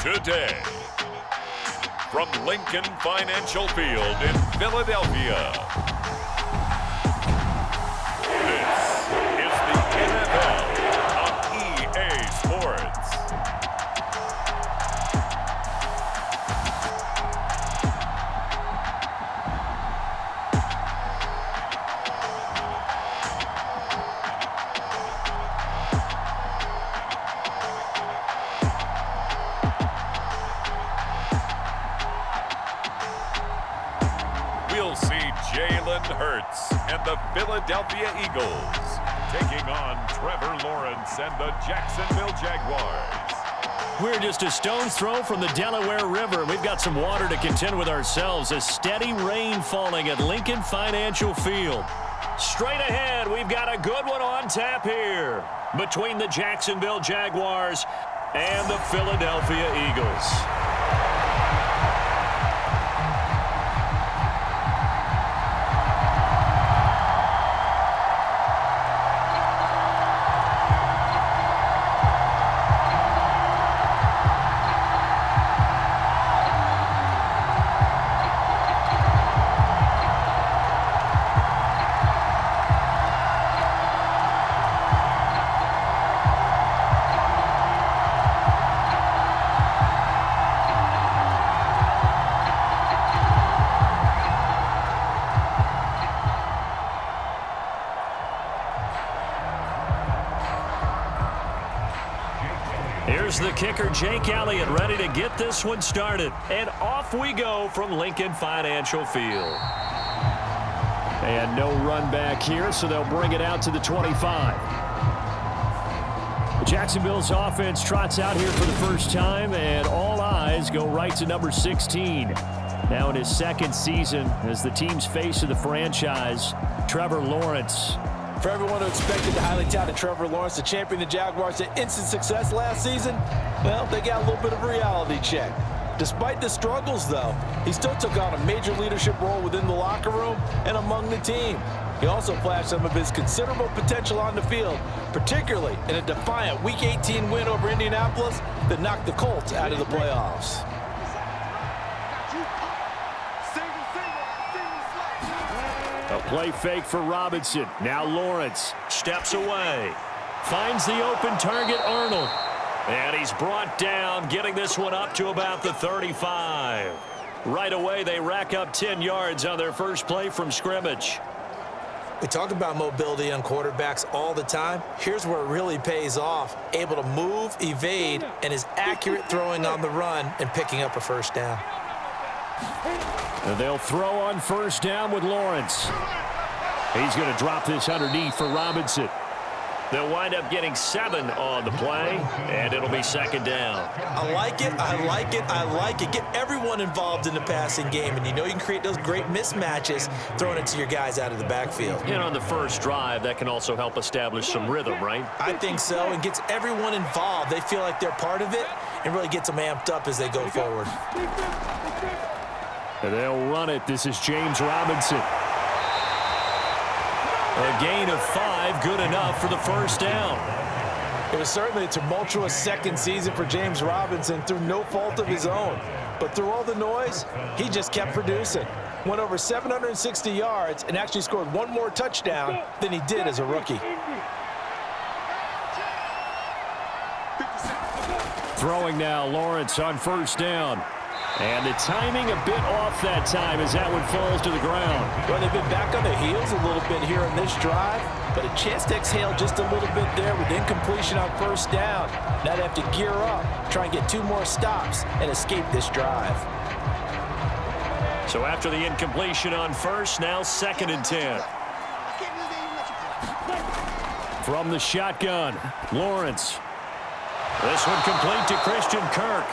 Today, from Lincoln Financial Field in Philadelphia, this is the NFL on EA Sports. We'll see Jalen Hurts and the Philadelphia Eagles taking on Trevor Lawrence and the Jacksonville Jaguars. We're just a stone's throw from the Delaware River. We've got some water to contend with ourselves. A steady rain falling at Lincoln Financial Field. Straight ahead, we've got a good one on tap here between the Jacksonville Jaguars and the Philadelphia Eagles. Here's the kicker, Jake Elliott, ready to get this one started. And off we go from Lincoln Financial Field. And no run back here, so they'll bring it out to the 25. Jacksonville's offense trots out here for the first time, and all eyes go right to number 16. Now in his second season as the team's face of the franchise, Trevor Lawrence. For everyone who expected the highly touted Trevor Lawrence to champion the Jaguars to instant success last season, well, they got a little bit of a reality check. Despite the struggles, though, he still took on a major leadership role within the locker room and among the team. He also flashed some of his considerable potential on the field, particularly in a defiant Week 18 win over Indianapolis that knocked the Colts out of the playoffs. A play fake for Robinson. Now Lawrence steps away. Finds the open target, Arnold. And he's brought down, getting this one up to about the 35. Right away, they rack up 10 yards on their first play from scrimmage. We talk about mobility on quarterbacks all the time. Here's where it really pays off. Able to move, evade, and is accurate throwing on the run and picking up a first down. And they'll throw on first down with Lawrence. He's going to drop this underneath for Robinson. They'll wind up getting 7 on the play, and it'll be second down. I like it, I like it, I like it. Get everyone involved in the passing game, and you know you can create those great mismatches throwing it to your guys out of the backfield. And on the first drive, that can also help establish some rhythm, right? I think so, and gets everyone involved. They feel like they're part of it and really gets them amped up as they go forward. And they'll run it. This is James Robinson. A gain of 5, good enough for the first down. It was certainly a tumultuous second season for James Robinson through no fault of his own. But through all the noise, he just kept producing. Went over 760 yards and actually scored 1 more touchdown than he did as a rookie. Throwing now, Lawrence on first down. And the timing a bit off that time as that one falls to the ground. Well, they've been back on their heels a little bit here in this drive, but a chance to exhale just a little bit there with incompletion on first down. Now they have to gear up, try and get 2 more stops, and escape this drive. So after the incompletion on first, now 2nd and 10. From the shotgun, Lawrence. This one complete to Christian Kirk.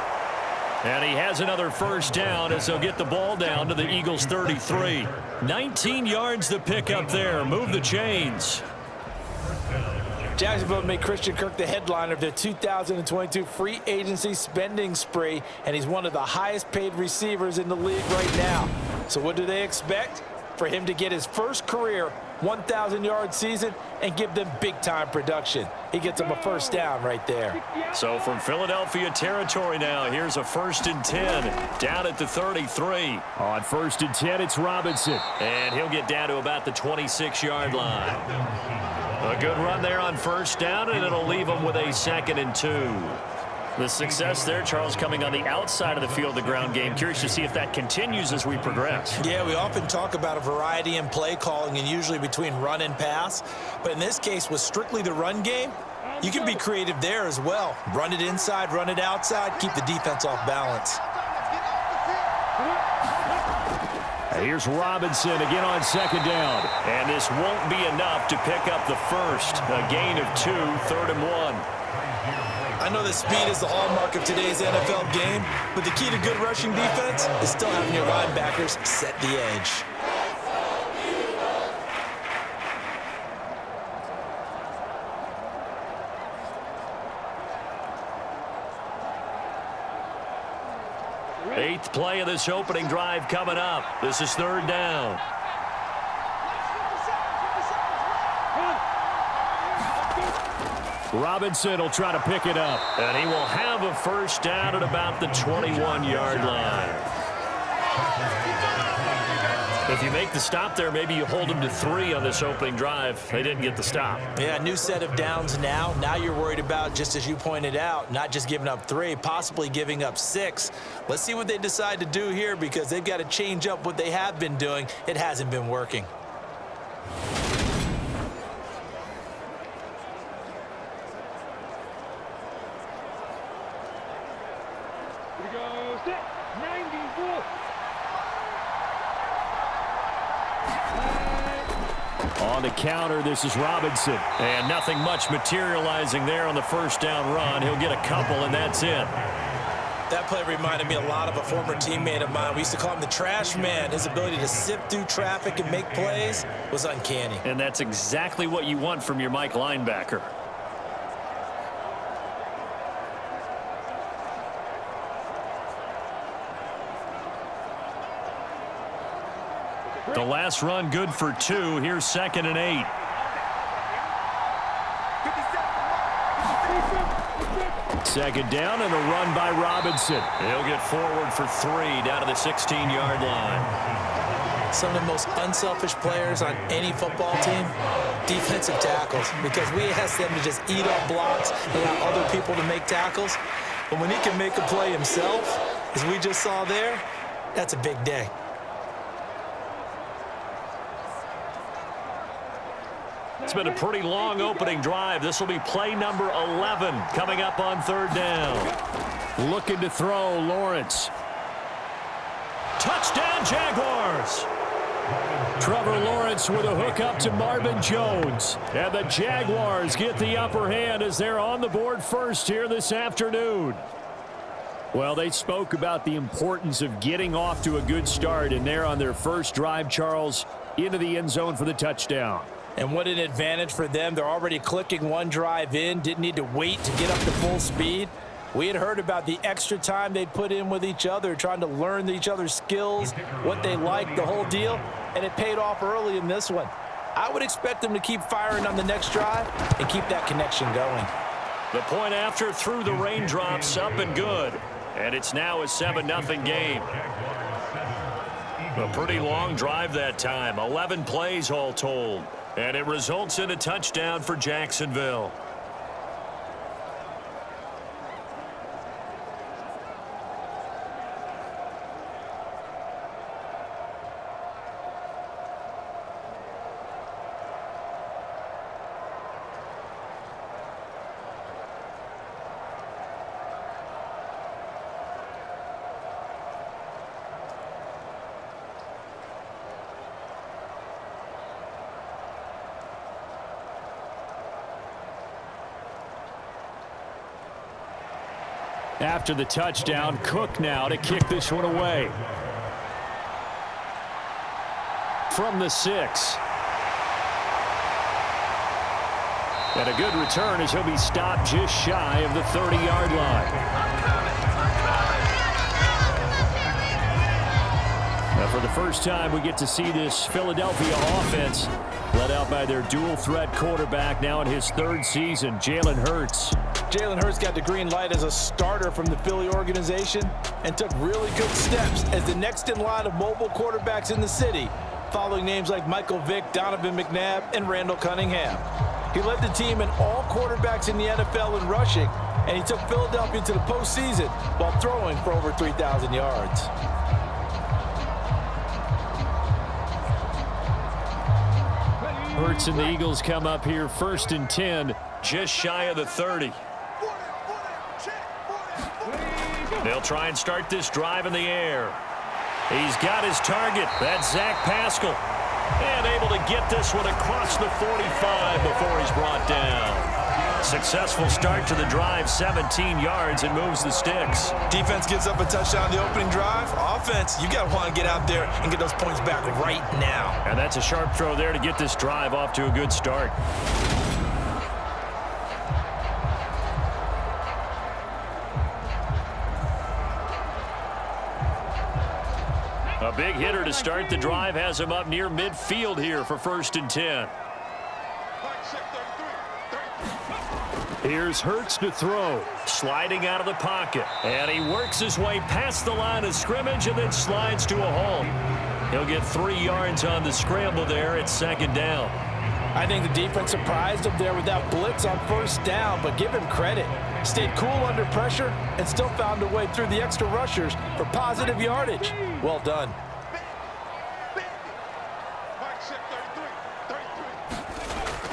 And he has another first down as they'll get the ball down to the Eagles' 33. 19 yards to pick up there. Move the chains. Jacksonville made Christian Kirk the headliner of their 2022 free agency spending spree, and he's one of the highest paid receivers in the league right now. So what do they expect? For him to get his first career 1,000-yard season and give them big-time production. He gets them a first down right there. So from Philadelphia territory now, here's a 1st and 10 down at the 33. On 1st and 10, it's Robinson. And he'll get down to about the 26-yard line. A good run there on 1st down, and it'll leave them with a 2nd and 2. The success there, Charles, coming on the outside of the field, the ground game. Curious to see if that continues as we progress. Yeah, we often talk about a variety in play calling and usually between run and pass. But in this case, with strictly the run game, you can be creative there as well. Run it inside, run it outside, keep the defense off balance. Here's Robinson again on 2nd down. And this won't be enough to pick up the first. A gain of 2, 3rd and 1. I know that speed is the hallmark of today's NFL game, but the key to good rushing defense is still having your linebackers set the edge. Eighth play of this opening drive coming up. This is 3rd down. Robinson will try to pick it up. And he will have a first down at about the 21-yard line. If you make the stop there, maybe you hold them to 3 on this opening drive. They didn't get the stop. Yeah, new set of downs now. Now you're worried about, just as you pointed out, not just giving up 3, possibly giving up 6. Let's see what they decide to do here because they've got to change up what they have been doing. It hasn't been working. On the counter, this is Robinson. And nothing much materializing there on the first down run. He'll get a couple, and that's it. That play reminded me a lot of a former teammate of mine. We used to call him the trash man. His ability to sift through traffic and make plays was uncanny. And that's exactly what you want from your Mike linebacker. The last run good for 2. Here's 2nd and 8. Second down and a run by Robinson. He'll get forward for 3 down to the 16-yard line. Some of the most unselfish players on any football team, defensive tackles, because we ask them to just eat up blocks and allow other people to make tackles. But when he can make a play himself, as we just saw there, that's a big day. It's been a pretty long opening drive. This will be play number 11 coming up on 3rd down. Looking to throw, Lawrence. Touchdown, Jaguars! Trevor Lawrence with a hook up to Marvin Jones. And the Jaguars get the upper hand as they're on the board first here this afternoon. Well, they spoke about the importance of getting off to a good start, and they're on their first drive, Charles, into the end zone for the touchdown. And what an advantage for them. They're already clicking one drive in, didn't need to wait to get up to full speed. We had heard about the extra time they'd put in with each other, trying to learn each other's skills, what they liked, the whole deal, and it paid off early in this one. I would expect them to keep firing on the next drive and keep that connection going. The point after through the raindrops, up and good. And it's now a 7-0 game. A pretty long drive that time, 11 plays all told. And it results in a touchdown for Jacksonville. After the touchdown, Cook now to kick this one away. From the 6. And a good return as he'll be stopped just shy of the 30-yard line. Now for the first time, we get to see this Philadelphia offense led out by their dual-threat quarterback now in his third season, Jalen Hurts. Jalen Hurts got the green light as a starter from the Philly organization and took really good steps as the next in line of mobile quarterbacks in the city, following names like Michael Vick, Donovan McNabb, and Randall Cunningham. He led the team in all quarterbacks in the NFL in rushing, and he took Philadelphia to the postseason while throwing for over 3,000 yards. Hurts and the Eagles come up here 1st and 10, just shy of the 30. They'll try and start this drive in the air. He's got his target. That's Zach Pascal. And able to get this one across the 45 before he's brought down. Successful start to the drive, 17 yards, and moves the sticks. Defense gives up a touchdown the opening drive. Offense, you got to want to get out there and get those points back right now. And that's a sharp throw there to get this drive off to a good start. A big hitter to start the drive has him up near midfield here for 1st and 10. Here's Hurts to throw, sliding out of the pocket, and he works his way past the line of scrimmage and then slides to a halt. He'll get 3 yards on the scramble there at 2nd down. I think the defense surprised him there with that blitz on 1st down, but give him credit. Stayed cool under pressure and still found a way through the extra rushers for positive yardage. Well done.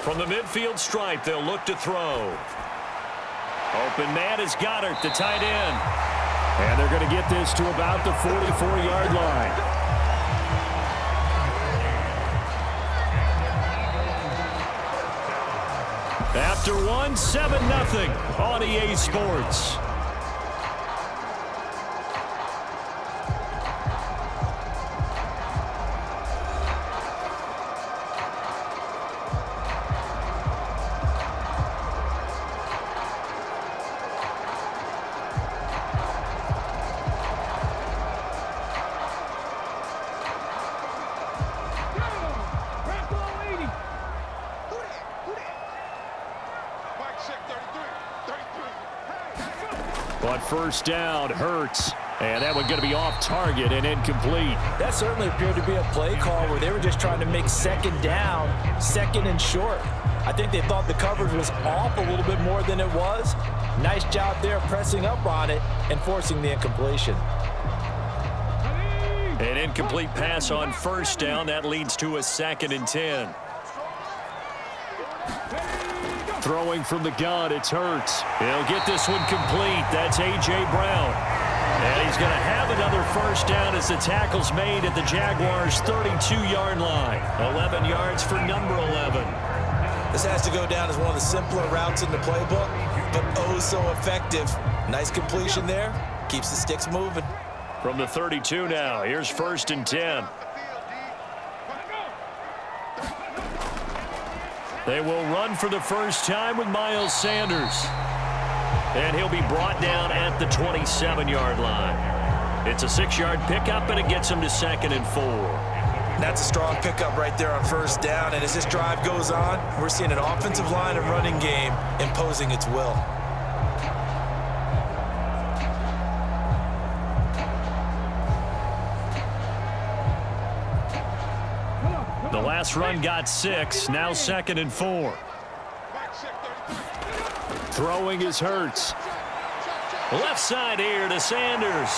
From the midfield stripe, they'll look to throw. Open man is Goddard, the tight end. And they're going to get this to about the 44-yard line. After one, 7-0 on EA Sports. But 1st down, Hurts. And that one going to be off target and incomplete. That certainly appeared to be a play call where they were just trying to make 2nd down, 2nd and short. I think they thought the coverage was off a little bit more than it was. Nice job there pressing up on it and forcing the incompletion. An incomplete pass on 1st down. That leads to a 2nd and 10. Throwing from the gun, it's Hurts. He'll get this one complete. That's A.J. Brown. And he's going to have another 1st down as the tackle's made at the Jaguars' 32-yard line. 11 yards for number 11. This has to go down as one of the simpler routes in the playbook, but oh so effective. Nice completion there. Keeps the sticks moving. From the 32 now, here's 1st and 10. They will run for the first time with Miles Sanders. And he'll be brought down at the 27-yard line. It's a 6-yard pickup, and it gets him to 2nd and 4. That's a strong pickup right there on 1st down. And as this drive goes on, we're seeing an offensive line and running game imposing its will. The last run got 6, now 2nd and 4. Throwing is Hurts. Left side here to Sanders.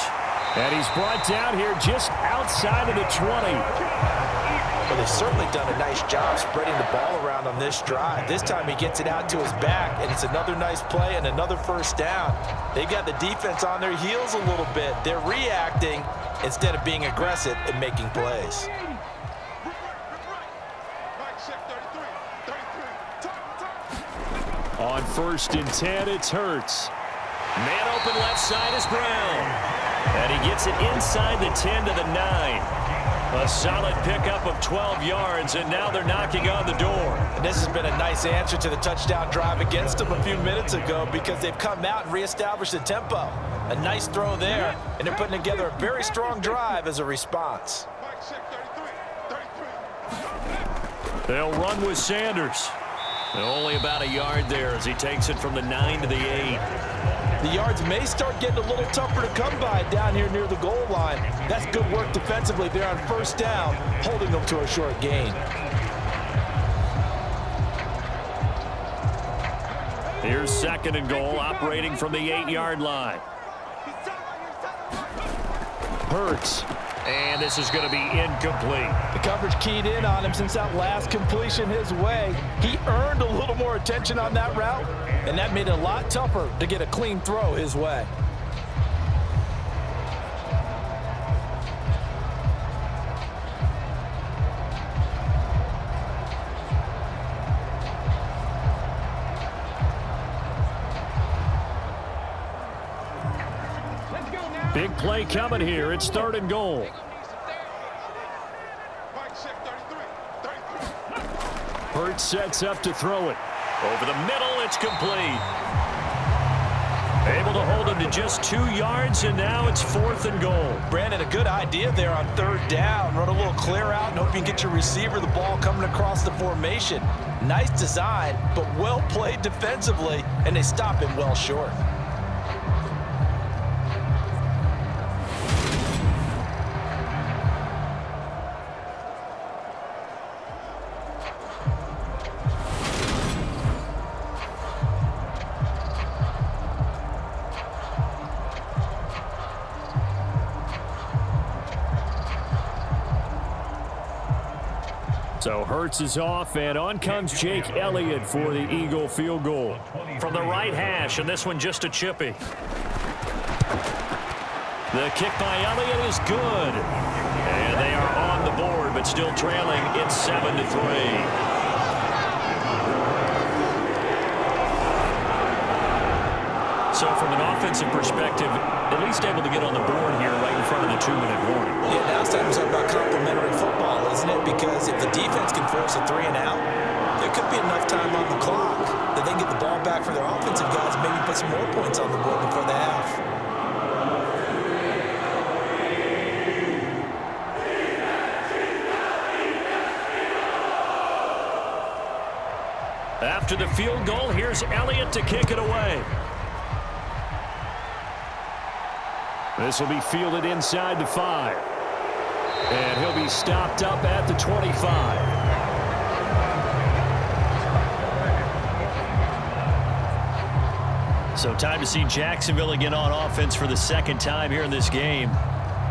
And he's brought down here just outside of the 20. Well, they've certainly done a nice job spreading the ball around on this drive. This time he gets it out to his back, and it's another nice play and another 1st down. They got the defense on their heels a little bit. They're reacting instead of being aggressive and making plays. On 1st and 10, it's Hurts. Man open left side is Brown. And he gets it inside the 10 to the 9. A solid pickup of 12 yards, and now they're knocking on the door. And this has been a nice answer to the touchdown drive against them a few minutes ago because they've come out and reestablished the tempo. A nice throw there, and they're putting together a very strong drive as a response. They'll run with Sanders. Only about a yard there as he takes it from the 9 to the 8. The yards may start getting a little tougher to come by down here near the goal line. That's good work defensively there on first down, holding them to a short gain. Here's 2nd and goal, operating from the 8-yard line. Hurts. And this is going to be incomplete. The coverage keyed in on him since that last completion his way. He earned a little more attention on that route, and that made it a lot tougher to get a clean throw his way. Big play coming here. It's 3rd and goal. Hurts sets up to throw it. Over the middle, it's complete. Able to hold him to just 2 yards, and now it's 4th and goal. Brandon, a good idea there on 3rd down. Run a little clear out and hope you can get your receiver the ball coming across the formation. Nice design, but well played defensively, and they stop him well short. So Hurts is off, and on comes Jake Elliott for the Eagle field goal. From the right hash, and this one just a chippy. The kick by Elliott is good. And they are on the board, but still trailing. It's 7-3. So from an offensive perspective, at least able to get on the board here right in front of the 2-minute warning. Yeah, now it's time to talk about complementary football, isn't it? Because if the defense can force a 3 and out, there could be enough time on the clock that they can get the ball back for their offensive guys and maybe put some more points on the board before the half. After the field goal, here's Elliott to kick it away. This will be fielded inside the 5. And he'll be stopped up at the 25. So time to see Jacksonville again on offense for the 2nd time here in this game.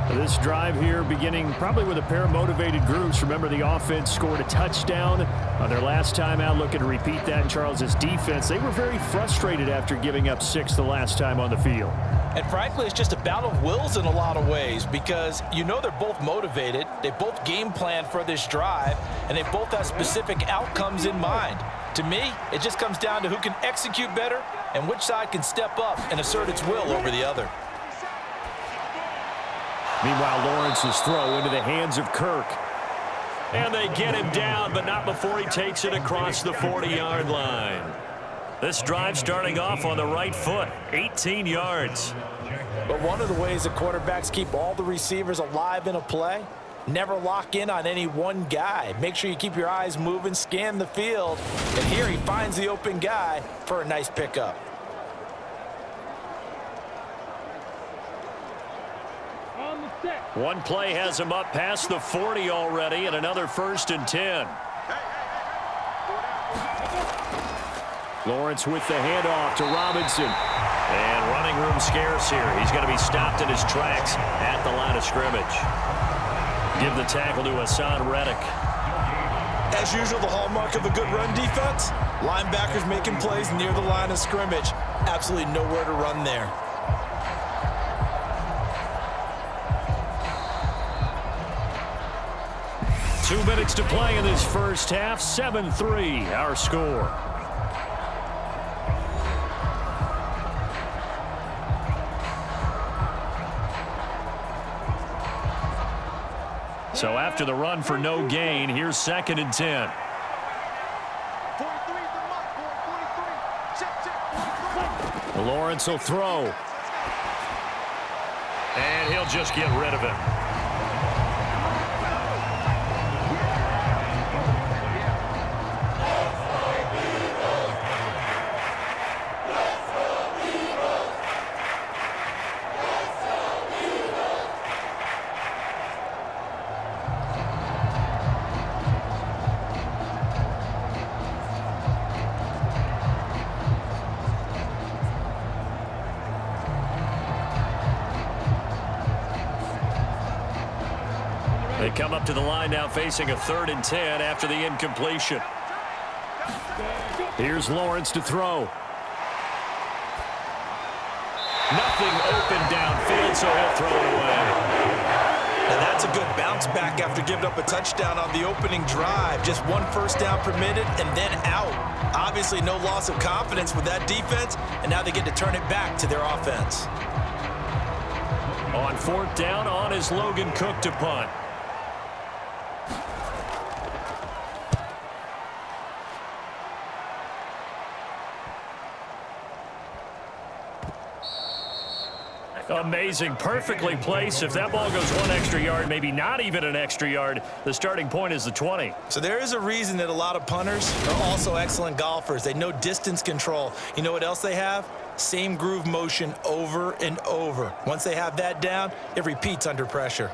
This drive here beginning probably with a pair of motivated groups. Remember, the offense scored a touchdown on their last time out. Looking to repeat that in Charles's defense. They were very frustrated after giving up 6 the last time on the field. And frankly, it's just a battle of wills in a lot of ways because you know they're both motivated. They both game planned for this drive, and they both have specific outcomes in mind. To me, it just comes down to who can execute better and which side can step up and assert its will over the other. Meanwhile, Lawrence's throw into the hands of Kirk. And they get him down, but not before he takes it across the 40-yard line. This drive starting off on the right foot, 18 yards. But one of the ways that quarterbacks keep all the receivers alive in a play, never lock in on any one guy. Make sure you keep your eyes moving, scan the field, and here he finds the open guy for a nice pickup. One play has him up past the 40 already, and another 1st and 10. Lawrence with the handoff to Robinson. And running room scarce here. He's going to be stopped in his tracks at the line of scrimmage. Give the tackle to Hassan Reddick. As usual, the hallmark of a good run defense, linebackers making plays near the line of scrimmage. Absolutely nowhere to run there. Two minutes to play in this first half. 7-3, our score. So after the run for no gain, here's 2nd and 10. Lawrence will throw. And he'll just get rid of it. come up to the line now facing a 3rd and 10 after the incompletion. Here's Lawrence to throw. Nothing open downfield, so he'll throw it away. Now that's a good bounce back after giving up a touchdown on the opening drive. Just 1 first down permitted and then out. Obviously no loss of confidence with that defense, and now they get to turn it back to their offense. On 4th down, on is Logan Cook to punt. Amazing, perfectly placed. If that ball goes 1 extra yard, maybe not even an extra yard, the starting point is the 20. So there is a reason that a lot of punters are also excellent golfers. They know distance control. You know what else they have? Same groove motion over and over. Once they have that down, it repeats under pressure.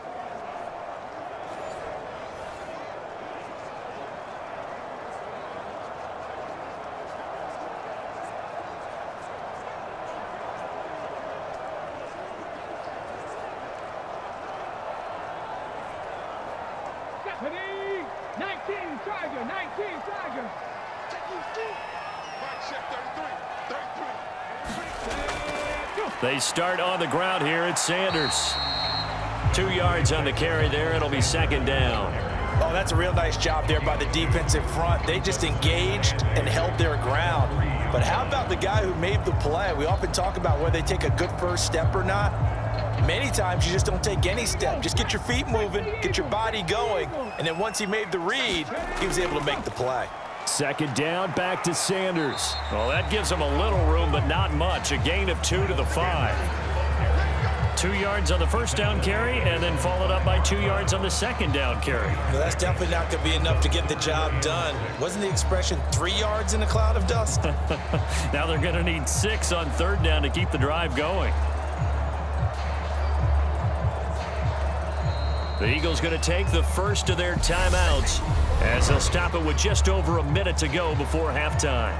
They start on the ground here at Sanders. 2 yards on the carry there. It'll be 2nd down. Oh, that's a real nice job there by the defensive front. They just engaged and held their ground. But how about the guy who made the play? We often talk about whether they take a good first step or not. Many times you just don't take any step. Just get your feet moving, get your body going, and then once he made the read, he was able to make the play. 2nd down, back to Sanders. Well, that gives them a little room, but not much. A gain of 2 to the 5. 2 yards on the first down carry, and then followed up by 2 yards on the 2nd down carry. Well, that's definitely not going to be enough to get the job done. Wasn't the expression 3 yards in a cloud of dust? Now they're going to need 6 on 3rd down to keep the drive going. The Eagles going to take the first of their timeouts as they'll stop it with just over a minute to go before halftime.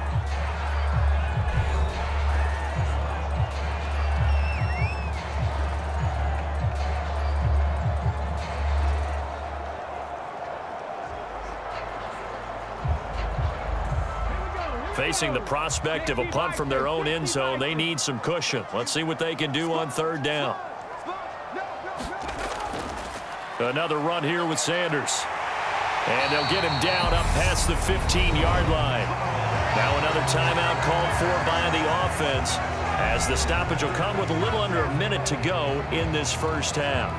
Facing the prospect of a punt from their own end zone, they need some cushion. Let's see what they can do on 3rd down. Another run here with Sanders. And they'll get him down up past the 15-yard line. Now another timeout called for by the offense as the stoppage will come with a little under a minute to go in this first half.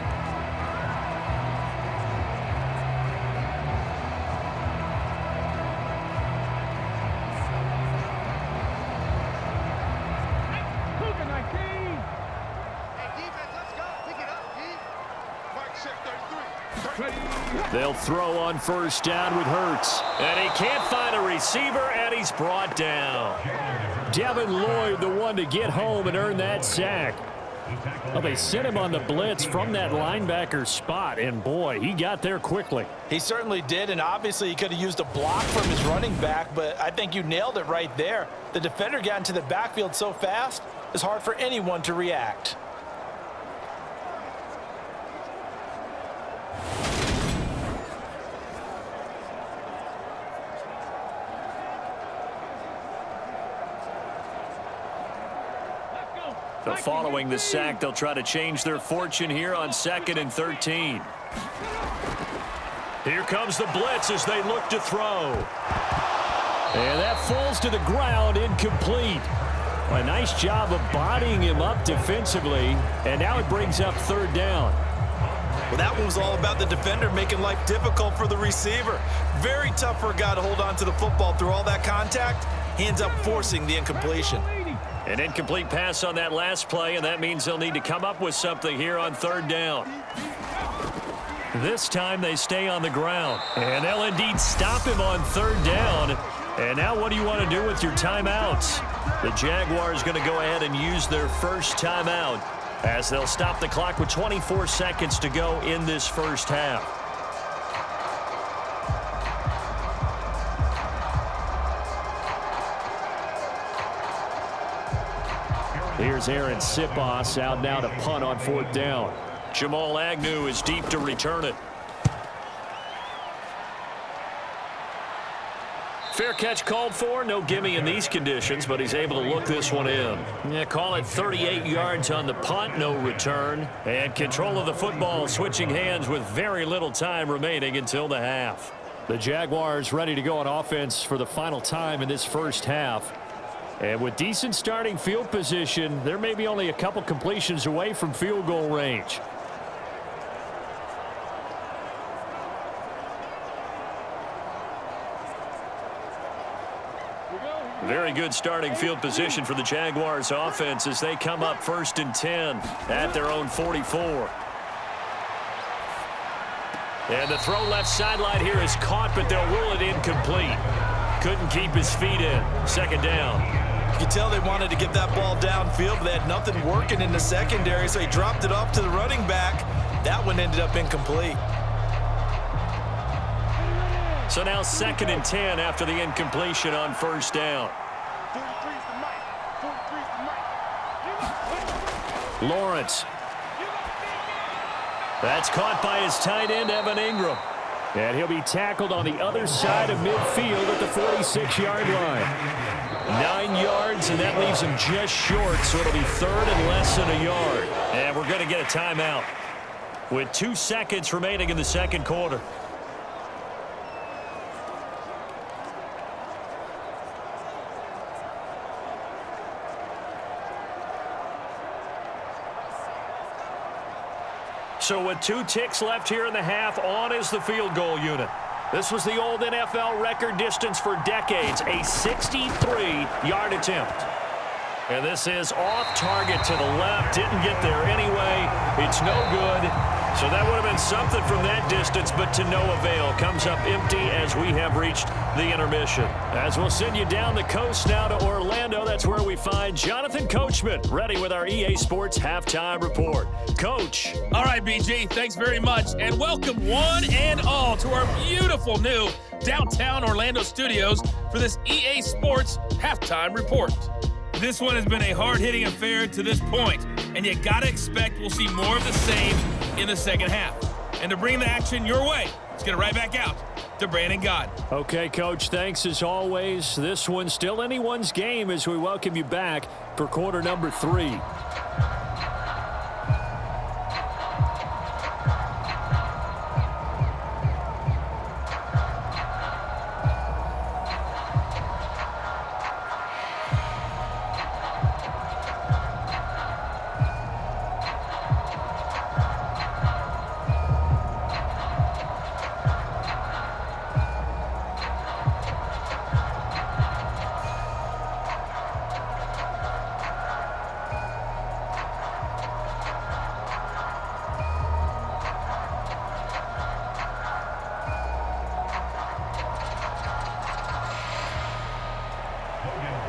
They'll throw on 1st down with Hurts. And he can't find a receiver, and he's brought down. Devin Lloyd, the one to get home and earn that sack. Well, they sent him on the blitz from that linebacker spot, and boy, he got there quickly. He certainly did, and obviously he could have used a block from his running back, but I think you nailed it right there. The defender got into the backfield so fast, it's hard for anyone to react. So following the sack, they'll try to change their fortune here on 2nd and 13. Here comes the blitz as they look to throw. And that falls to the ground, incomplete. A nice job of bodying him up defensively, and now it brings up 3rd down. Well, that one was all about the defender making life difficult for the receiver. Very tough for a guy to hold on to the football through all that contact. He ends up forcing the incompletion. An incomplete pass on that last play, and that means they'll need to come up with something here on 3rd down. This time they stay on the ground, and they'll indeed stop him on 3rd down. And now what do you want to do with your timeouts? The Jaguars going to go ahead and use their first timeout as they'll stop the clock with 24 seconds to go in this first half. Here's Aaron Sipos out now to punt on 4th down. Jamal Agnew is deep to return it. Fair catch called for. No gimme in these conditions, but he's able to look this one in. Yeah, call it 38 yards on the punt, no return. And control of the football switching hands with very little time remaining until the half. The Jaguars ready to go on offense for the final time in this first half. And with decent starting field position, they're maybe only a couple completions away from field goal range. Very good starting field position for the Jaguars offense as they come up 1st and 10 at their own 44. And the throw left sideline here is caught, but they'll rule it incomplete. Couldn't keep his feet in. 2nd down. You can tell they wanted to get that ball downfield, but they had nothing working in the secondary, so he dropped it off to the running back. That one ended up incomplete. So now 2nd and 10 after the incompletion on 1st down. Lawrence. That's caught by his tight end, Evan Ingram. And he'll be tackled on the other side of midfield at the 46-yard line. 9 yards, and that leaves him just short, so it'll be 3rd and less than a yard. And we're going to get a timeout with 2 seconds remaining in the 2nd quarter. So with 2 ticks left here in the half, on is the field goal unit. This was the old NFL record distance for decades, a 63-yard attempt. And this is off target to the left. Didn't get there anyway. It's no good. So that would have been something from that distance, but to no avail. Comes up empty as we have reached the intermission. As we'll send you down the coast now to Orlando, that's where we find Jonathan Coachman, ready with our EA Sports Halftime Report. Coach. All right, BG, thanks very much. And welcome one and all to our beautiful new downtown Orlando studios for this EA Sports Halftime Report. This one has been a hard-hitting affair to this point, and you got to expect we'll see more of the same in the second half. And to bring the action your way, let's get it right back out to Brandon Gott. Okay, Coach, thanks as always. This one's still anyone's game as we welcome you back for quarter number 3.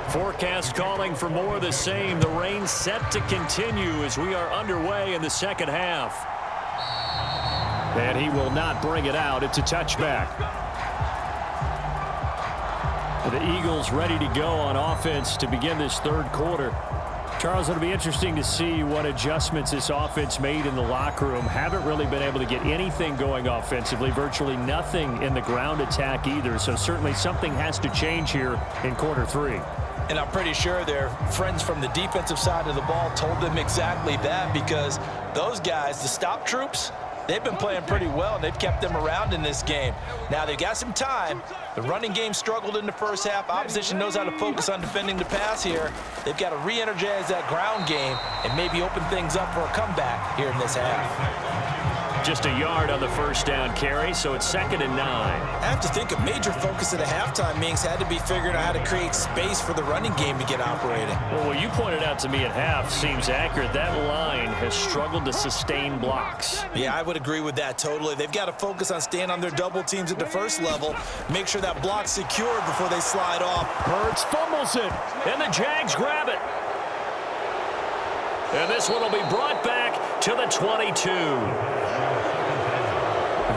Forecast calling for more of the same. The rain set to continue as we are underway in the second half. And he will not bring it out. It's a touchback. The Eagles ready to go on offense to begin this 3rd quarter. Charles, it'll be interesting to see what adjustments this offense made in the locker room. Haven't really been able to get anything going offensively, virtually nothing in the ground attack either. So certainly something has to change here in quarter 3. And I'm pretty sure their friends from the defensive side of the ball told them exactly that, because those guys, the stop troops, they've been playing pretty well, and they've kept them around in this game. Now, they've got some time. The running game struggled in the first half. Opposition knows how to focus on defending the pass here. They've got to re-energize that ground game and maybe open things up for a comeback here in this half. Just a yard on the 1st down carry, so it's 2nd and 9. I have to think a major focus at a halftime means had to be figuring out how to create space for the running game to get operating. Well, what you pointed out to me at half seems accurate. That line has struggled to sustain blocks. Yeah, I would agree with that totally. They've got to focus on staying on their double teams at the first level, make sure that block's secured before they slide off. Hurts fumbles it, and the Jags grab it. And this one will be brought back to the 22.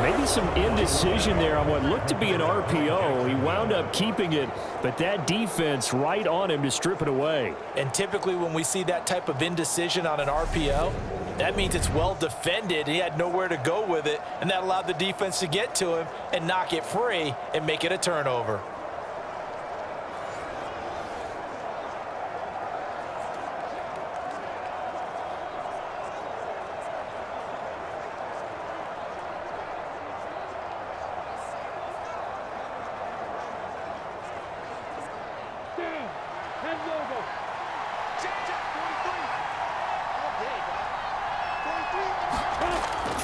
Maybe some indecision there on what looked to be an RPO. He wound up keeping it, but that defense right on him to strip it away. And typically when we see that type of indecision on an RPO, that means it's well defended. He had nowhere to go with it, and that allowed the defense to get to him and knock it free and make it a turnover.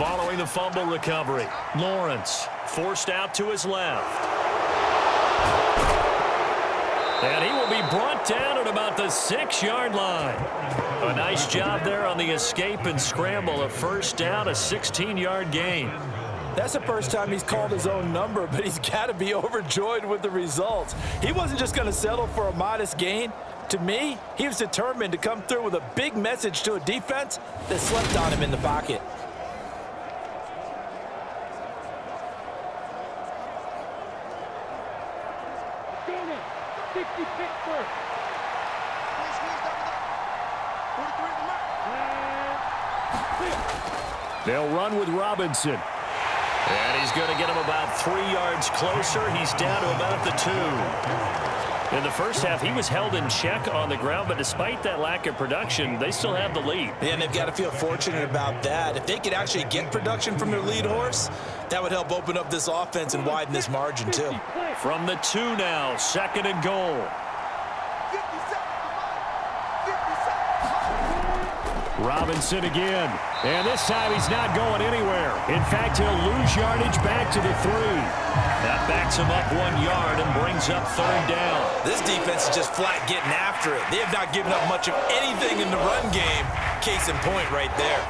following the fumble recovery. Lawrence forced out to his left. And he will be brought down at about the 6-yard line. A nice job there on the escape and scramble. A first down, a 16-yard gain. That's the first time he's called his own number, but he's got to be overjoyed with the results. He wasn't just going to settle for a modest gain. To me, he was determined to come through with a big message to a defense that slept on him in the pocket. They'll run with Robinson. And he's going to get him about 3 yards closer. He's down to about the 2. In the first half, he was held in check on the ground, but despite that lack of production, they still have the lead. Yeah, and they've got to feel fortunate about that. If they could actually get production from their lead horse, that would help open up this offense and widen this margin, too. From the 2 now, 2nd and goal. Robinson again. And this time he's not going anywhere. In fact, he'll lose yardage back to the 3. That backs him up 1 yard and brings up 3rd down. This defense is just flat getting after it. They have not given up much of anything in the run game. Case in point right there.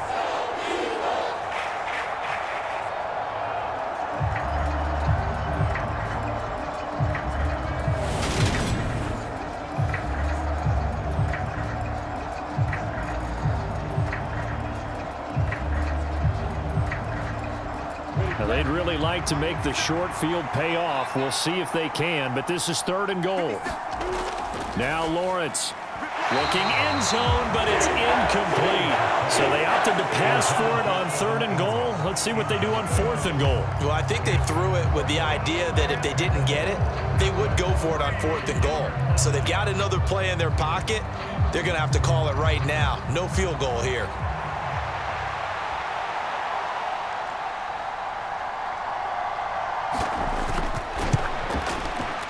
They'd really like to make the short field pay off. We'll see if they can, but this is 3rd and goal. Now Lawrence looking end zone, but it's incomplete. So they opted to pass for it on 3rd and goal. Let's see what they do on 4th and goal. Well, I think they threw it with the idea that if they didn't get it, they would go for it on 4th and goal. So they've got another play in their pocket. They're going to have to call it right now. No field goal here.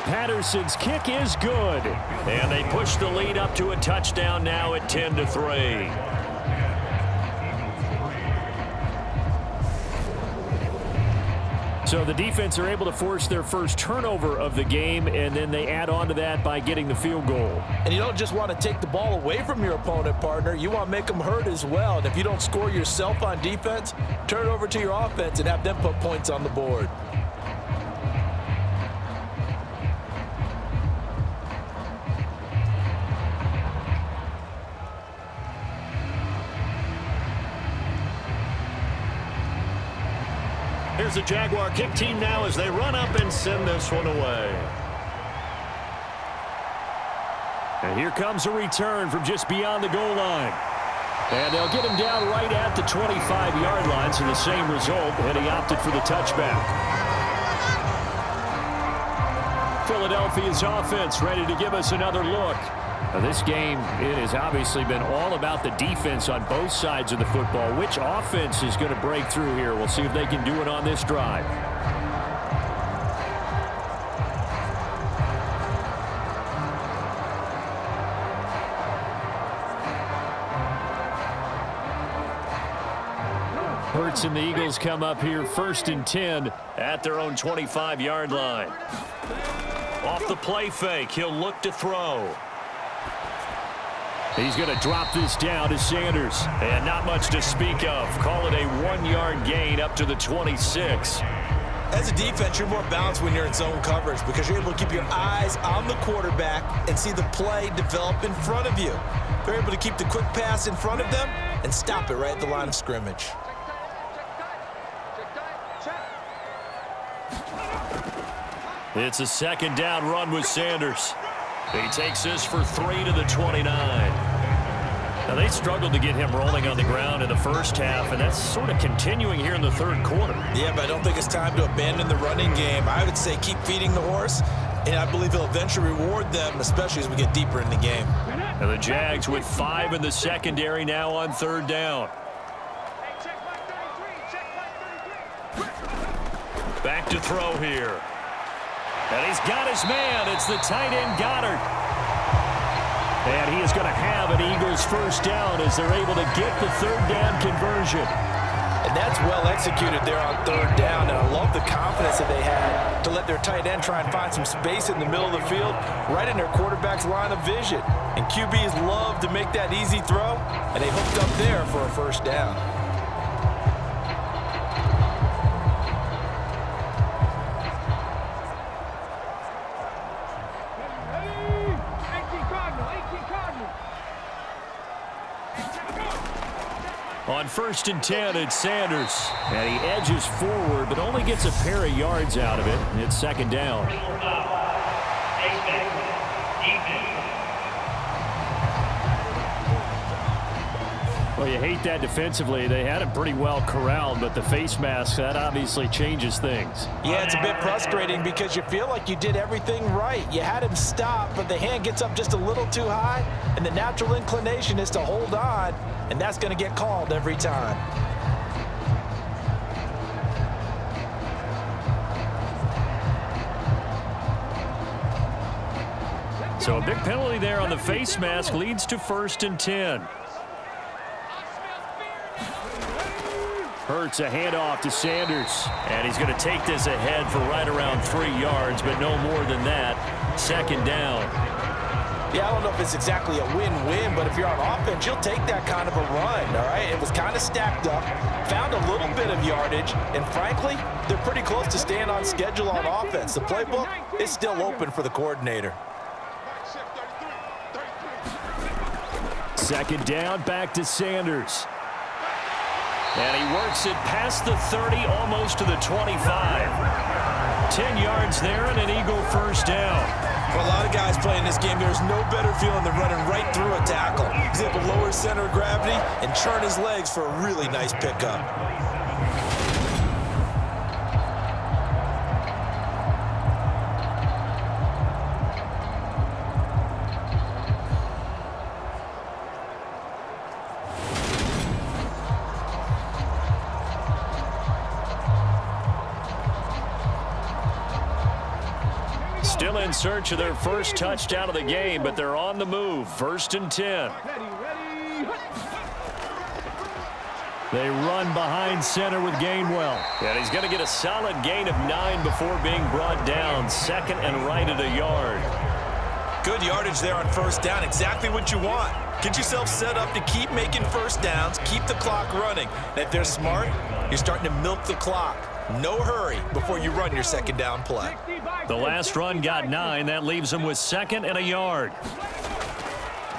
Patterson's kick is good. And they push the lead up to a touchdown now at 10-3. So the defense are able to force their first turnover of the game, and then they add on to that by getting the field goal. And you don't just want to take the ball away from your opponent, partner. You want to make them hurt as well. And if you don't score yourself on defense, turn it over to your offense and have them put points on the board. Here's the Jaguar kick team now as they run up and send this one away. And here comes a return from just beyond the goal line. And they'll get him down right at the 25-yard line, so the same result, and he opted for the touchback. Philadelphia's offense ready to give us another look. Now, this game, it has obviously been all about the defense on both sides of the football. Which offense is going to break through here? We'll see if they can do it on this drive. Hurts and the Eagles come up here 1st and 10 at their own 25-yard line. Off the play fake, he'll look to throw. He's going to drop this down to Sanders. And not much to speak of. Call it a 1-yard gain up to the 26. As a defense, you're more balanced when you're in zone coverage because you're able to keep your eyes on the quarterback and see the play develop in front of you. They're able to keep the quick pass in front of them and stop it right at the line of scrimmage. It's a 2nd down run with Sanders. He takes this for 3 to the 29. Now, they struggled to get him rolling on the ground in the first half, and that's sort of continuing here in the 3rd quarter. Yeah, but I don't think it's time to abandon the running game. I would say keep feeding the horse, and I believe he'll eventually reward them, especially as we get deeper in the game. And the Jags with 5 in the secondary now on 3rd down. Back to throw here. And he's got his man. It's the tight end, Goddard. And he is going to have an Eagles first down as they're able to get the 3rd down conversion. And And that's well executed there on third down, and I love the confidence that they had to let their tight end try and find some space in the middle of the field, right in their quarterback's line of vision. And QBs love to make that easy throw, and they hooked up there for a first down. On 1st and 10, it's Sanders. And he edges forward, but only gets a pair of yards out of it. And it's 2nd down. Well, you hate that defensively. They had him pretty well corralled, but the face mask, that obviously changes things. Yeah, it's a bit frustrating because you feel like you did everything right. You had him stop, but the hand gets up just a little too high, and the natural inclination is to hold on, and that's going to get called every time. So a big penalty there on the face mask leads to 1st and 10. Hurts a handoff to Sanders. And he's going to take this ahead for right around 3 yards, but no more than that. 2nd down. Yeah, I don't know if it's exactly a win-win, but if you're on offense, you'll take that kind of a run, all right? It was kind of stacked up, found a little bit of yardage, and frankly, they're pretty close to staying on schedule on offense. The playbook is still open for the coordinator. 2nd down, back to Sanders. And he works it past the 30, almost to the 25. 10 yards there and an Eagle first down. For a lot of guys playing this game, there's no better feeling than running right through a tackle. He's able to lower center of gravity and churn his legs for a really nice pickup. Still in search of their first touchdown of the game, but they're on the move. 1st and 10. They run behind center with Gainwell. And he's going to get a solid gain of 9 before being brought down. 2nd and right at a yard. Good yardage there on 1st down. Exactly what you want. Get yourself set up to keep making first downs, keep the clock running. And if they're smart, you're starting to milk the clock. No hurry before you run your 2nd down play. The last run got 9. That leaves them with 2nd and a yard.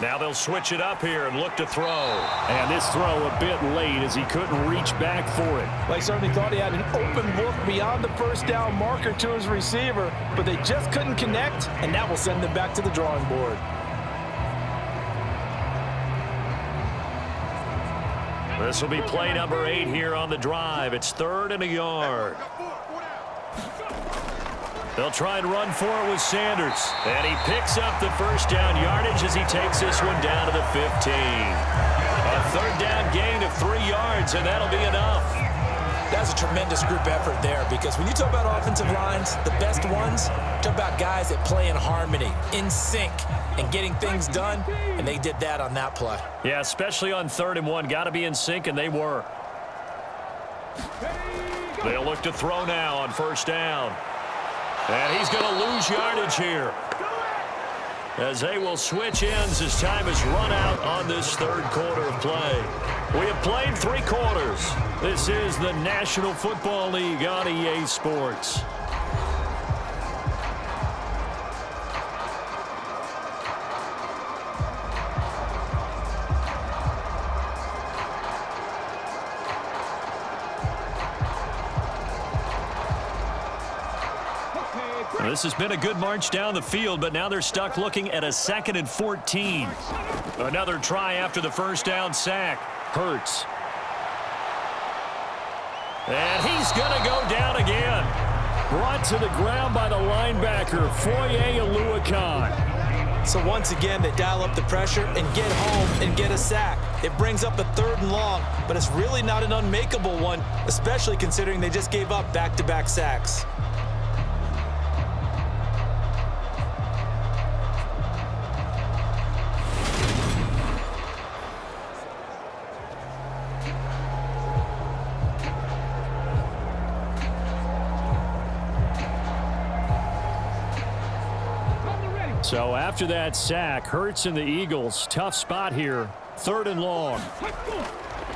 Now they'll switch it up here and look to throw. And this throw a bit late as he couldn't reach back for it. They certainly thought he had an open look beyond the first down marker to his receiver, but they just couldn't connect, and that will send them back to the drawing board. This will be play number 8 here on the drive. It's 3rd and a yard. They'll try and run for it with Sanders. And he picks up the first down yardage as he takes this one down to the 15. A 3rd down gain of 3 yards, and that'll be enough. That's a tremendous group effort there, because when you talk about offensive lines, the best ones, talk about guys that play in harmony, in sync, and getting things done, and they did that on that play. Yeah, especially on 3rd and 1. Got to be in sync, and they were. They'll look to throw now on 1st down. And he's going to lose yardage here, as they will switch ends as time has run out on this 3rd quarter of play. We have played 3 quarters. This is the National Football League on EA Sports. This has been a good march down the field, but now they're stuck looking at a 2nd and 14. Another try after the first down sack. Hurts. And he's going to go down again. Brought to the ground by the linebacker, Foye Oluokun. So once again, they dial up the pressure and get home and get a sack. It brings up a 3rd and long, but it's really not an unmakeable one, especially considering they just gave up back-to-back sacks. So after that sack, Hurts and the Eagles, tough spot here. 3rd and long.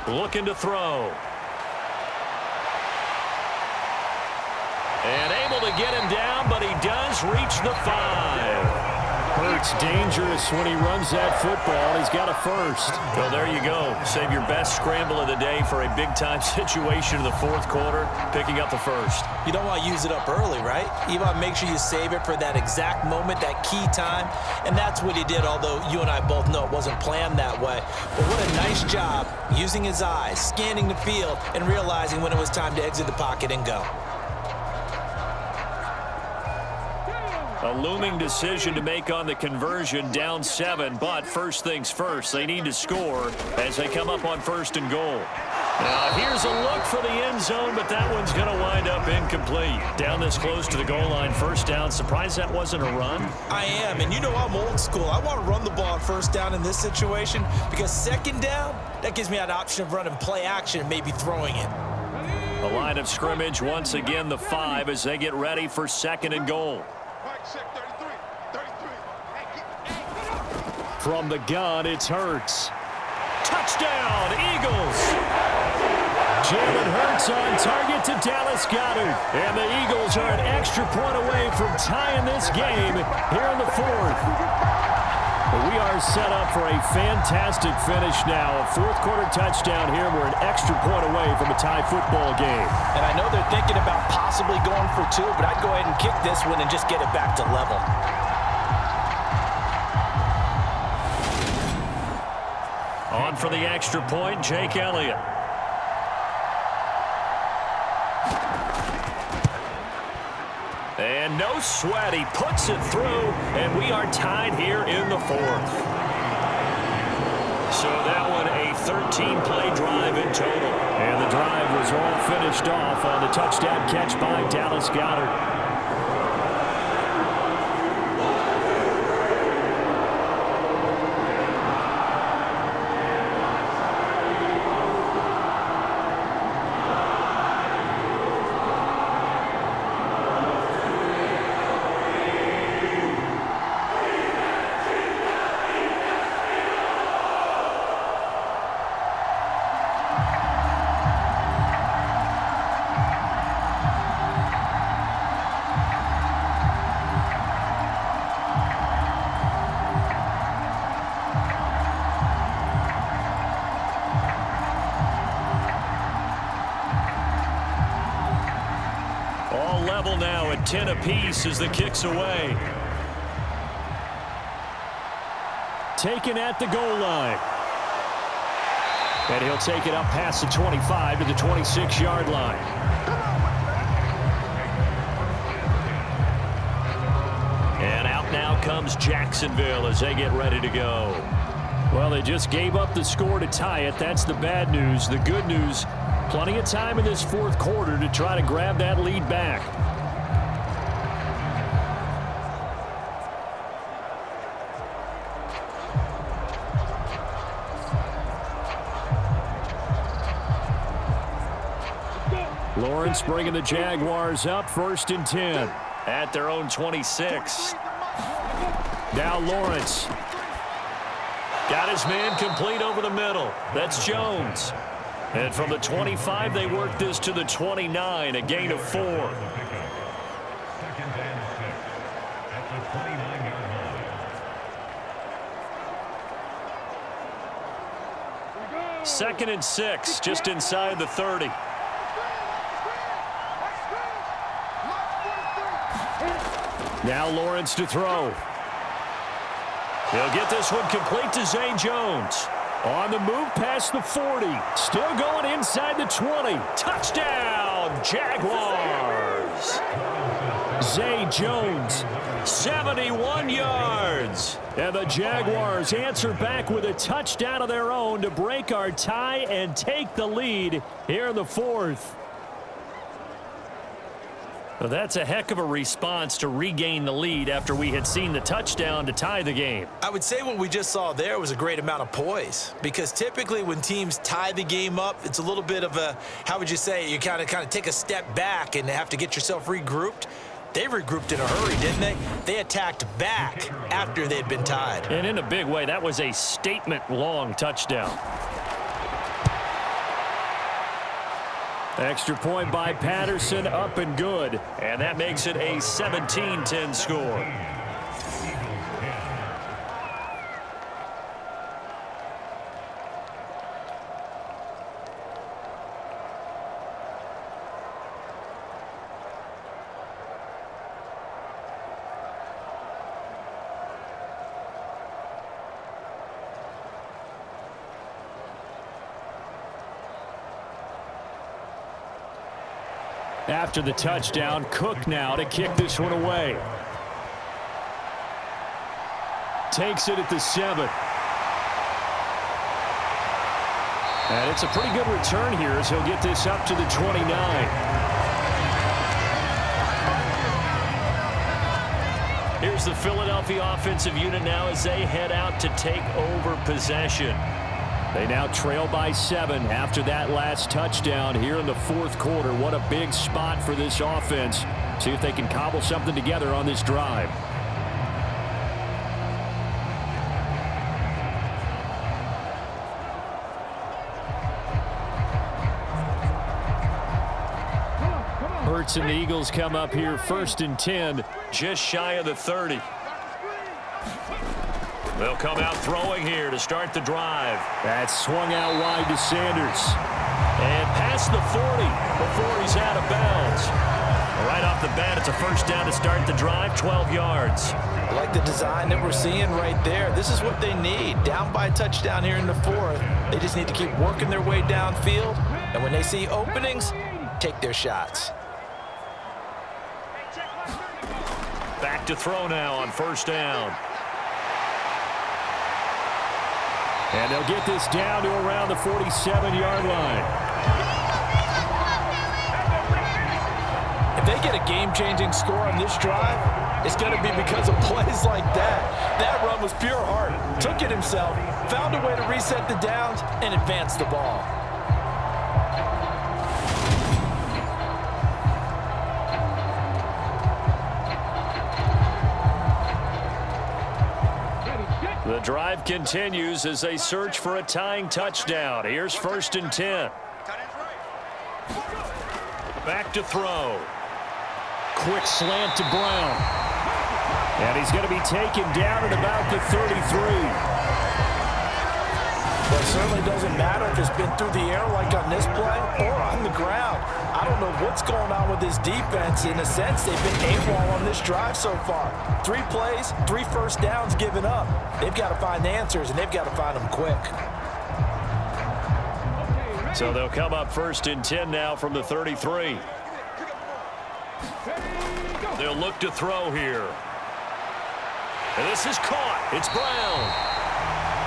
Looking to throw. And able to get him down, but he does reach the 5. Hurts dangerous when he runs that football. He's got a first. Well, there you go. Save your best scramble of the day for a big-time situation in the 4th quarter, picking up the first. You don't want to use it up early, right? You want to make sure you save it for that exact moment, that key time. And that's what he did, although you and I both know it wasn't planned that way. But what a nice job using his eyes, scanning the field, and realizing when it was time to exit the pocket and go. A looming decision to make on the conversion, down 7, but first things first, they need to score as they come up on 1st and goal. Now here's a look for the end zone, but that one's going to wind up incomplete. Down this close to the goal line, 1st down. Surprised that wasn't a run? I am, and you know I'm old school. I want to run the ball on 1st down in this situation because 2nd down, that gives me that option of running play action and maybe throwing it. The line of scrimmage, once again the 5 as they get ready for 2nd and goal. From the gun, it's Hurts. Touchdown, Eagles! Jalen Hurts on target to Dallas Goedert. And the Eagles are an extra point away from tying this game here in the 4th. We are set up for a fantastic finish now. A 4th quarter touchdown here. We're an extra point away from a tie football game. And I know they're thinking about possibly going for 2, but I'd go ahead and kick this one and just get it back to level. On for the extra point, Jake Elliott. And no sweat, he puts it through, and we are tied here in the 4th. So that one a 13-play drive in total. And the drive was all finished off on the touchdown catch by Dallas Goedert. Now at 10 apiece as the kick's away. Taken at the goal line. And he'll take it up past the 25 to the 26-yard line. And out now comes Jacksonville as they get ready to go. Well, they just gave up the score to tie it. That's the bad news. The good news, plenty of time in this 4th quarter to try to grab that lead back. Lawrence bringing the Jaguars up, 1st and 10. At their own 26. Now Lawrence. Got his man complete over the middle. That's Jones. And from the 25, they work this to the 29, a gain of 4. 2nd and 6, just inside the 30. Now Lawrence to throw. He'll get this one complete to Zay Jones. On the move past the 40. Still going inside the 20. Touchdown, Jaguars. Zay Jones, 71 yards. And the Jaguars answer back with a touchdown of their own to break our tie and take the lead here in the 4th. Well, that's a heck of a response to regain the lead after we had seen the touchdown to tie the game. I would say what we just saw there was a great amount of poise, because typically when teams tie the game up, it's a little bit of a, how would you say, you kind of take a step back and have to get yourself regrouped. They regrouped in a hurry, didn't they? They attacked back after they'd been tied. And in a big way, that was a statement-long touchdown. Extra point by Patterson, up and good. And that makes it a 17-10 score. After the touchdown, Cook now to kick this one away. Takes it at the 7. And it's a pretty good return here as he'll get this up to the 29. Here's the Philadelphia offensive unit now as they head out to take over possession. They now trail by 7 after that last touchdown here in the fourth quarter. What a big spot for this offense. See if they can cobble something together on this drive. Hurts and the Eagles come up here 1st and 10. Just shy of the 30. They'll come out throwing here to start the drive. That's swung out wide to Sanders. And past the 40 before he's out of bounds. Right off the bat, it's a first down to start the drive, 12 yards. I like the design that we're seeing right there. This is what they need. Down by a touchdown here in the 4th. They just need to keep working their way downfield. And when they see openings, take their shots. Back to throw now on first down. And they'll get this down to around the 47-yard line. If they get a game-changing score on this drive, it's going to be because of plays like that. That run was pure heart. Took it himself, found a way to reset the downs, and advance the ball. The drive continues as they search for a tying touchdown. Here's 1st and 10. Back to throw. Quick slant to Brown. And he's going to be taken down at about the 33. But it certainly doesn't matter if it's been through the air like on this play or on the ground. I don't know what's going on with this defense. In a sense, they've been AWOL on this drive so far. 3 plays, 3 first downs given up. They've got to find answers, and they've got to find them quick. So they'll come up 1st and 10 now from the 33. They'll look to throw here. And this is caught. It's Brown.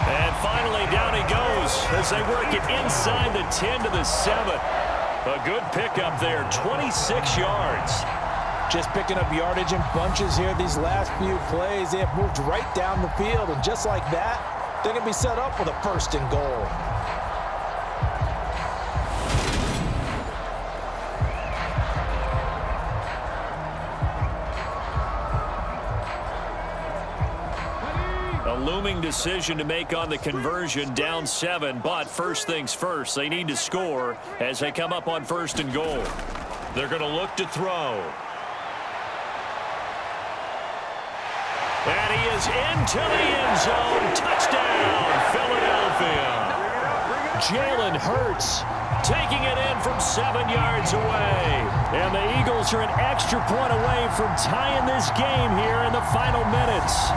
And finally, down he goes as they work it inside the 10 to the 7. A good pickup there, 26 yards. Just picking up yardage in bunches here these last few plays. They have moved right down the field, and just like that, they're going to be set up with a 1st and goal. A looming decision to make on the conversion, down 7, but first things first, they need to score as they come up on 1st and goal. They're going to look to throw. And he is into the end zone. Touchdown, Philadelphia. Jalen Hurts taking it in from 7 yards away. And the Eagles are an extra point away from tying this game here in the final minutes.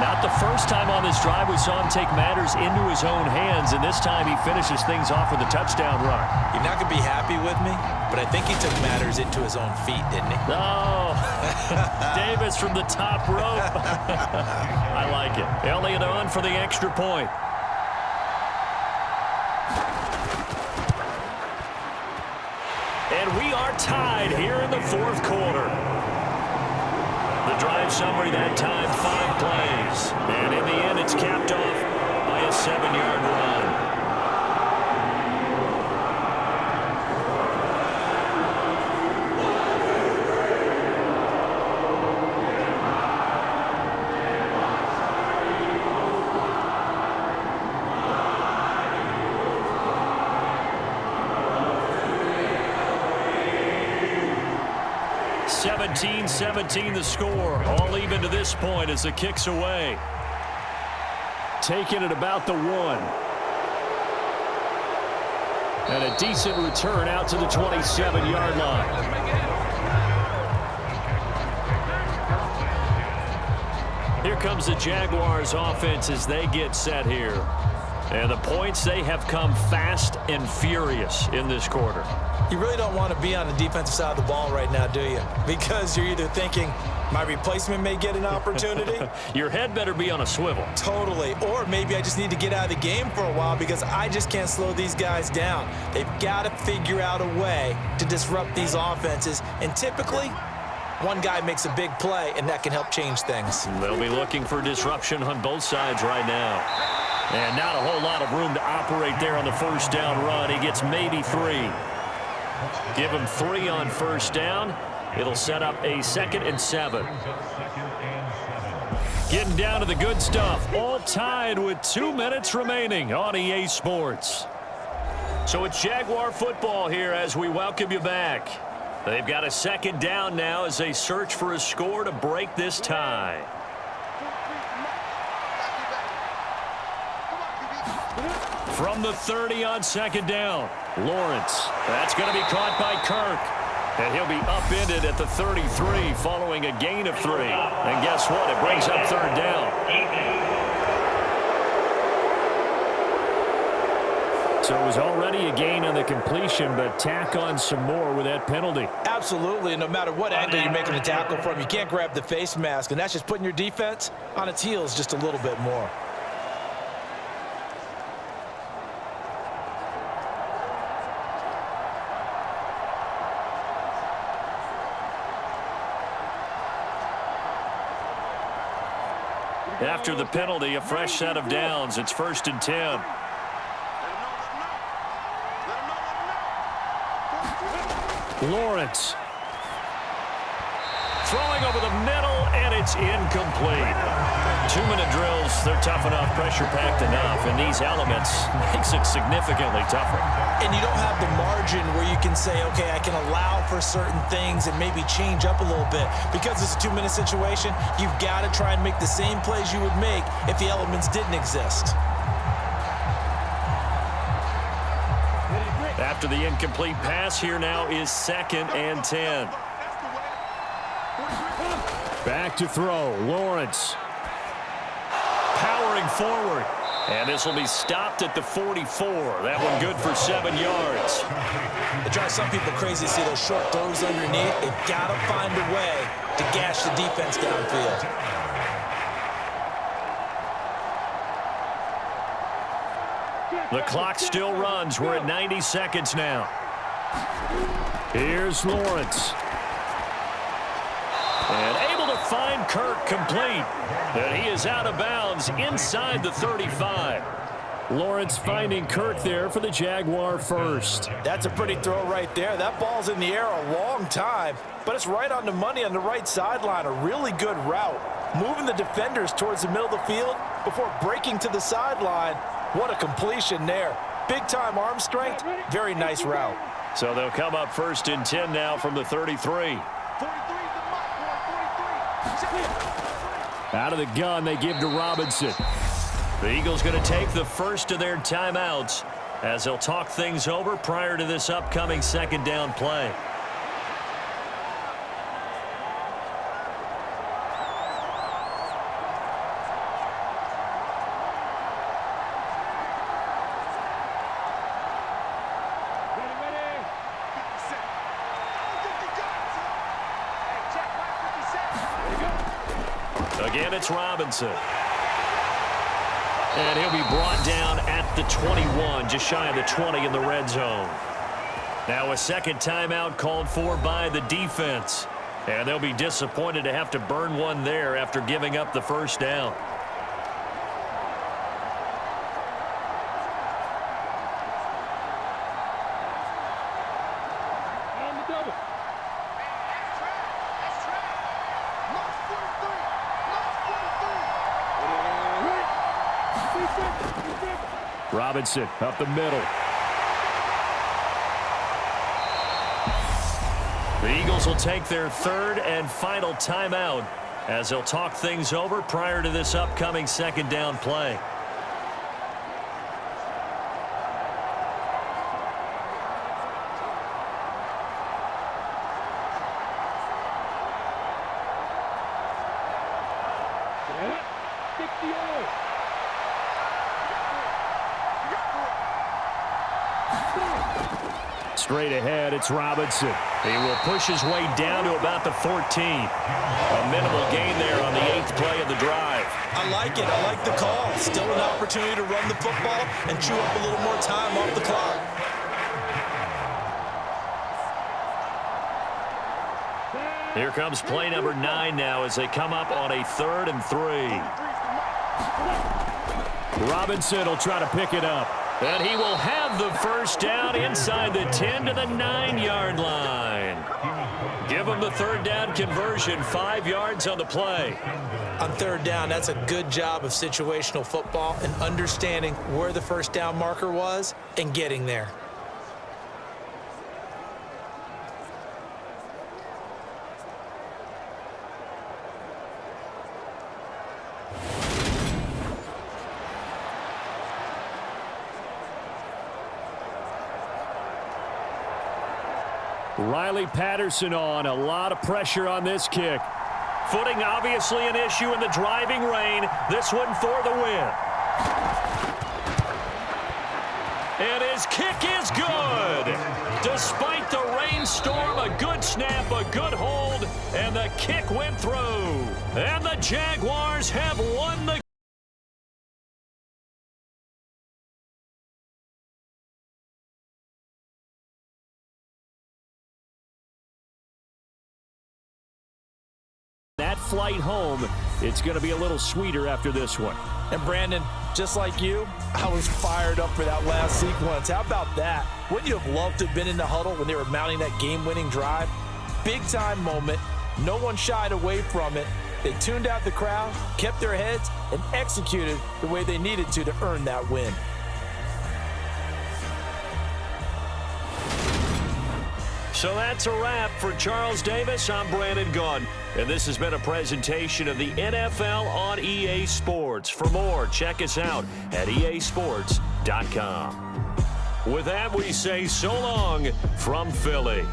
Not the first time on this drive we saw him take matters into his own hands, and this time he finishes things off with a touchdown run. You're not going to be happy with me, but I think he took matters into his own feet, didn't he? Oh, Davis from the top rope. I like it. Elliott on for the extra point. And we are tied here in the 4th quarter. The drive summary that time, 5 plays. And in the end, it's capped off by a 7-yard run. 17-17 the score. All even to this point as the kick's away. Taking it about the 1. And a decent return out to the 27-yard line. Here comes the Jaguars offense as they get set here. And the points, they have come fast and furious in this quarter. You really don't want to be on the defensive side of the ball right now, do you? Because you're either thinking, my replacement may get an opportunity. Your head better be on a swivel. Totally. Or maybe I just need to get out of the game for a while because I just can't slow these guys down. They've got to figure out a way to disrupt these offenses. And typically, one guy makes a big play, and that can help change things. They'll be looking for disruption on both sides right now. And not a whole lot of room to operate there on the first down run. He gets maybe 3. Give him 3 on first down. It'll set up a 2nd and 7. Getting down to the good stuff. All tied with 2 minutes remaining on EA Sports. So it's Jaguar football here as we welcome you back. They've got a 2nd down now as they search for a score to break this tie. From the 30 on 2nd down, Lawrence. That's going to be caught by Kirk. And he'll be upended at the 33 following a gain of 3. And guess what? It brings up 3rd down. So it was already a gain on the completion, but tack on some more with that penalty. Absolutely. No matter what angle you're making the tackle from, you can't grab the face mask. And that's just putting your defense on its heels just a little bit more. After the penalty, a fresh set of downs. It's 1st and 10. Lawrence. Throwing over the middle, and it's incomplete. 2-minute drills, they're tough enough, pressure-packed enough, and these elements makes it significantly tougher. And you don't have the margin where you can say, okay, I can allow for certain things and maybe change up a little bit. Because it's a 2-minute situation, you've got to try and make the same plays you would make if the elements didn't exist. After the incomplete pass, here now is 2nd and 10. Back to throw, Lawrence. Powering forward. And this will be stopped at the 44. That one good for 7 yards. It drives some people crazy to see those short throws underneath. They've got to find a way to gash the defense downfield. The clock still runs. We're at 90 seconds now. Here's Lawrence. And able to find Kirk complete. And he is out of bounds inside the 35. Lawrence finding Kirk there for the Jaguar first. That's a pretty throw right there. That ball's in the air a long time, but it's right on the money on the right sideline. A really good route. Moving the defenders towards the middle of the field before breaking to the sideline. What a completion there. Big-time arm strength. Very nice route. So they'll come up 1st and 10 now from the 33. Out of the gun, they give to Robinson. The Eagles going to take the first of their timeouts as they'll talk things over prior to this upcoming 2nd down play. Again, it's Robinson. And he'll be brought down at the 21, just shy of the 20 in the red zone. Now a 2nd timeout called for by the defense. And they'll be disappointed to have to burn one there after giving up the 1st down. Robinson up the middle. The Eagles will take their third and final timeout as they'll talk things over prior to this upcoming second down play. Straight ahead, it's Robinson. He will push his way down to about the 14. A minimal gain there on the 8th play of the drive. I like it. I like the call. Still an opportunity to run the football and chew up a little more time off the clock. Here comes play number 9 now as they come up on a 3rd and 3. Robinson will try to pick it up. And he will have the first down inside the 10 to the 9-yard line. Give him the third down conversion, 5 yards on the play. On third down, that's a good job of situational football and understanding where the first down marker was and getting there. Riley Patterson on. A lot of pressure on this kick. Footing obviously an issue in the driving rain. This one for the win. And his kick is good. Despite the rainstorm, a good snap, a good hold, and the kick went through. And the Jaguars have won the that flight home. It's going to be a little sweeter after this one. And Brandon, just like you, I was fired up for that last sequence. How about that? Wouldn't you have loved to have been in the huddle when they were mounting that game-winning drive? Big-time moment. No one shied away from it. They tuned out the crowd, kept their heads, and executed the way they needed to earn that win. So that's a wrap for Charles Davis. I'm Brandon Gunn, and this has been a presentation of the NFL on EA Sports. For more, check us out at easports.com. With that, we say so long from Philly.